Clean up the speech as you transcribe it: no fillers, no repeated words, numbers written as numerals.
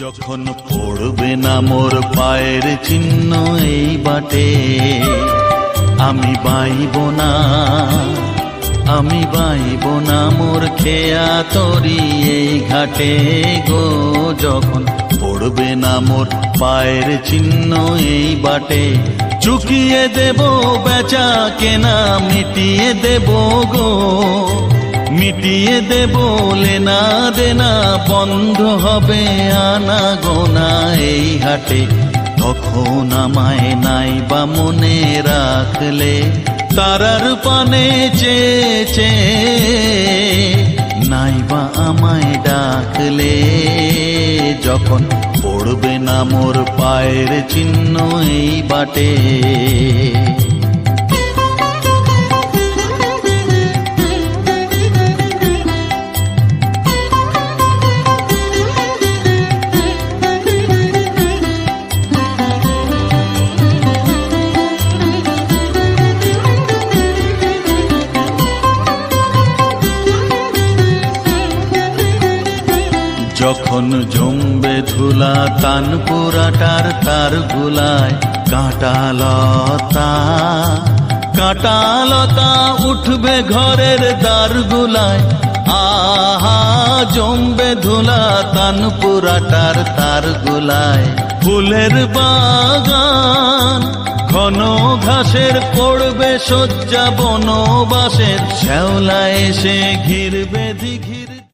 যখন পড়বে না মোর পায়ের চিহ্ন এই বাটে, আমি বাইব না, আমি বাইব না মোর খেয়া তরি এই ঘাটে গো। যখন পড়বে না মোর পায়ের চিহ্ন এই বাটে, চুকিয়ে দেব বেচা কেনা, মিটিয়ে দেব গো, মিটিয়ে দেব লেনা দেনা, বন্ধ হবে আনা গোনা এই হাটে। তখন আমায় নাই বা মনে রাখলে, তারার পানে চেয়ে নাই বা আমায় ডাকলে। যখন পড়বে না মোর পায়ের চিহ্ন এই বাটে, যখন জমবে ধুলা তানপুরাটার তার গুলায়, কাঁটালতা কাঁটালতা উঠবে ঘরের দ্বার গুলায়। আহা জমবে ধুলা তানপুরাটার তার গুলায়, ফুলের বাগান ঘন ঘাসের পড়বে শয্যা বনবাসের, শ্যাওলা এসে ঘিরবে দিঘি।